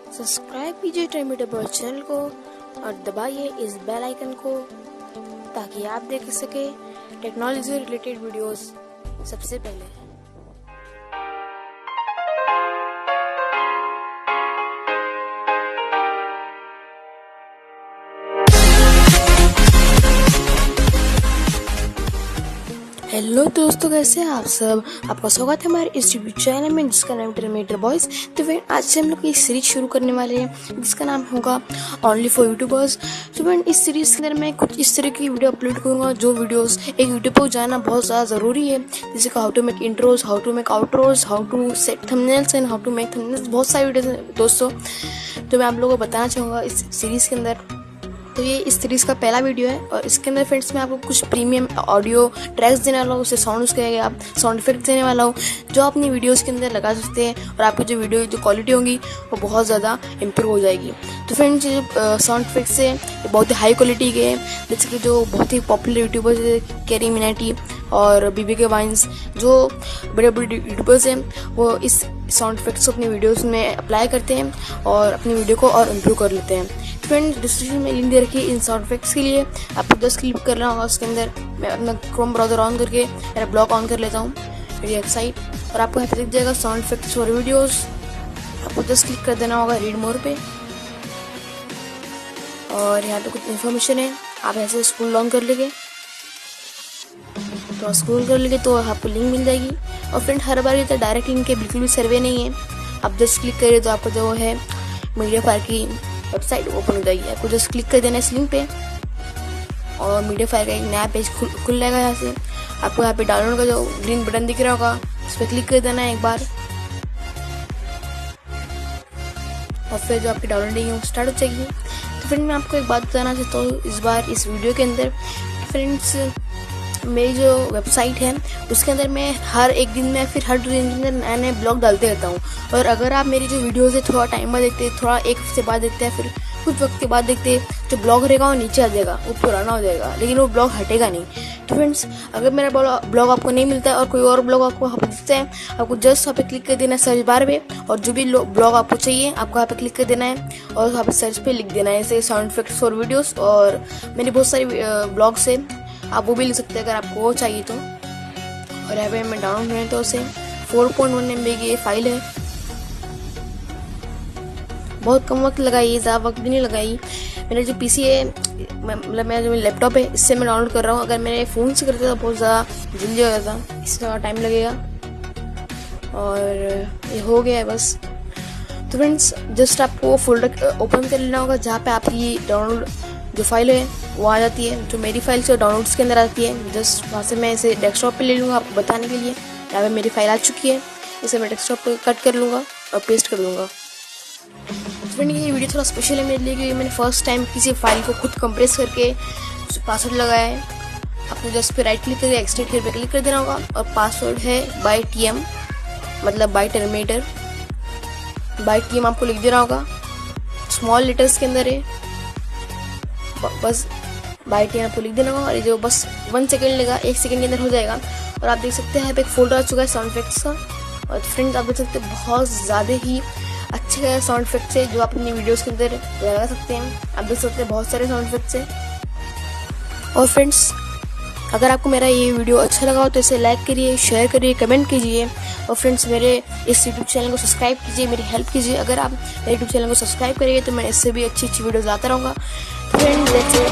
Subscribe कीजिए Temi double channel को और दबाइए इस बेल आइकन को ताकि आप देख सके टेक्नोलॉजी से रिलेटेड वीडियोस सबसे पहले। हेलो दोस्तों, कैसे हैं आप सब। आपका स्वागत है हमारे इस यूट्यूब चैनल में जिसका नाम टर्मिनेटर बॉयज। तो फ्रेंड, आज से हम लोग एक सीरीज शुरू करने वाले हैं जिसका नाम होगा ओनली फॉर यूट्यूबर्स। तो फ्रेंड, इस सीरीज के अंदर मैं कुछ इस तरह की वीडियो अपलोड करूंगा जो वीडियोस एक यूट्यूब पर जाना बहुत ज़्यादा ज़रूरी है, जैसे how to make intros, how to make outros, how to set thumbnails and how to make thumbnails. बहुत सारी वीडियोस हैं दोस्तों, तो मैं आप लोगों को बताना चाहूँगा इस सीरीज़ के अंदर। तो ये इस सीरीज़ का पहला वीडियो है और इसके अंदर फ्रेंड्स मैं आपको कुछ प्रीमियम ऑडियो ट्रैक्स देने वाला हूँ, उससे साउंड्स कहेंगे आप साउंड इफेक्ट देने वाला हूँ जो अपनी वीडियोस के अंदर लगा सकते हैं और आपकी जो वीडियो जो क्वालिटी होगी वो बहुत ज़्यादा इम्प्रूव हो जाएगी। तो फ्रेंड्स, ये जो साउंड इफेक्ट्स है ये बहुत ही हाई क्वालिटी के हैं, जैसे कि जो बहुत ही पॉपुलर यूट्यूबर्स है कैरी मिनाटी और BBK वाइन्स, जो बड़े बड़े यूट्यूबर्स हैं वो इस साउंड इफेक्ट्स को अपनी वीडियोस में अप्लाई करते हैं और अपनी वीडियो को और इम्प्रूव कर लेते हैं। फ्रेंड्स, डिस्क्रिप्शन में लिंक दे रखी है इन साउंड इफेक्ट्स के लिए, आपको 10 क्लिक करना होगा। उसके अंदर मैं अपना क्रोम ब्राउजर ऑन करके मेरा ब्लॉग ऑन कर लेता हूँ, मेरी वेबसाइट, और आपको यहाँ पे दिख जाएगा साउंड इफेक्ट्स फॉर वीडियोस। आपको 10 क्लिक कर देना होगा रीड मोर पे, और यहाँ पे कुछ इन्फॉर्मेशन है, आप ऐसे स्क्रॉल ऑन कर लेंगे तो स्क्रॉल कर लेंगे तो आपको लिंक मिल जाएगी। और फ्रेंड, हर बार ये तो डायरेक्ट लिंक के बिल्कुल भी सर्वे नहीं है, आप 10 क्लिक करिए तो आपको जो है मीडिया फायर की वेबसाइट ओपन हो जाएगी। आपको जस्ट क्लिक कर देना है इस लिंक पे और मीडिया फायर का एक नया पेज खुल जाएगा। यहाँ से आपको यहाँ पे डाउनलोड का जो ग्रीन बटन दिख रहा होगा उस पर क्लिक कर देना है एक बार, और फिर जो आपकी डाउनलोडिंग है वो स्टार्ट हो जाएगी। तो फ्रेंड, मैं आपको एक बात बताना चाहता हूँ इस बार इस वीडियो के अंदर। फ्रेंड्स, मेरी जो वेबसाइट है उसके अंदर मैं हर एक दिन में फिर हर दिन के अंदर नए नए ब्लॉग डालते रहता हूँ, और अगर आप मेरी जो वीडियोस है थोड़ा टाइम बाद देखते हैं, थोड़ा एक हफ्ते बाद देखते हैं, फिर कुछ वक्त के बाद देखते हैं, जो ब्लॉग रहेगा वो नीचे आ जाएगा, वो पुराना हो जाएगा, लेकिन वो ब्लॉग हटेगा नहीं। तो फ्रेंड्स, अगर मेरा ब्लॉग आपको नहीं मिलता है और कोई और ब्लॉग आपको वहाँ पर दिखता है, आपको जस्ट वहाँ पे क्लिक कर देना है सर्च बार पे, और जो भी ब्लॉग आपको चाहिए आपको यहाँ पे क्लिक कर देना है और वहाँ पे सर्च पे लिख देना है जैसे साउंड इफेक्ट्स फॉर वीडियोस। और मेरी बहुत सारी ब्लॉग्स है, आप वो भी लिख सकते हैं अगर आपको वो चाहिए तो। और यहाँ पे मैं डाउनलोड करें तो उसे 4.1 MB की ये फाइल है, बहुत कम वक्त लगाई, ज़्यादा वक्त भी नहीं लगाई। मेरा जो PC है, मतलब मेरा जो लैपटॉप है, इससे मैं डाउनलोड कर रहा हूँ। अगर मेरे फ़ोन से करते तो बहुत ज़्यादा जल्दी हो जाता, इससे ज़्यादा टाइम लगेगा, और ये हो गया है बस। तो फ्रेंड्स, जस्ट आपको फोल्डर ओपन कर लेना होगा जहाँ पे आपकी डाउनलोड जो फाइल है वो आ जाती है, जो मेरी फाइल से डाउनलोड्स के अंदर आती है। जस्ट वहाँ से मैं इसे डेस्कटॉप पे ले लूँगा आपको बताने के लिए। यहाँ पे मेरी फाइल आ चुकी है, इसे मैं डेस्कटॉप पे कट कर लूँगा और पेस्ट कर दूँगा। फ्रेंड, ये वीडियो थोड़ा स्पेशल है मेरे लिए क्योंकि मैंने फर्स्ट टाइम किसी फाइल को खुद कंप्रेस करके पासवर्ड लगाया है। आपको जस्ट पे राइट क्लिक करके एक्सटेंड पे क्लिक कर देना होगा, और पासवर्ड है बाय TM, मतलब बाय टर्मिनेटर। बाय TM आपको लिख देना होगा, स्मॉल लेटर्स के अंदर है, बस बाय TM आपको लिख देना होगा। और ये जो बस 1 सेकेंड लेगा, 1 सेकेंड के अंदर हो जाएगा। और आप देख सकते हैं यहाँ पे एक फोल्डर आ चुका है साउंड इफेक्ट्स का। और फ्रेंड्स, आप देख सकते हैं बहुत ज़्यादा ही अच्छे साउंड इफेक्ट्स है जो आप अपनी वीडियोस के अंदर लगा सकते हैं। आप देख सकते हैं बहुत सारे साउंड इफेक्ट्स हैं। और फ्रेंड्स, अगर आपको मेरा ये वीडियो अच्छा लगा हो तो इसे लाइक करिए, शेयर करिए, कमेंट कीजिए, और फ्रेंड्स मेरे इस यूट्यूब चैनल को सब्सक्राइब कीजिए, मेरी हेल्प कीजिए। अगर आप मेरे यूट्यूब चैनल को सब्सक्राइब करिए तो मैं इससे भी अच्छी अच्छी वीडियोस लाता रहूँगा। Friends, that's it।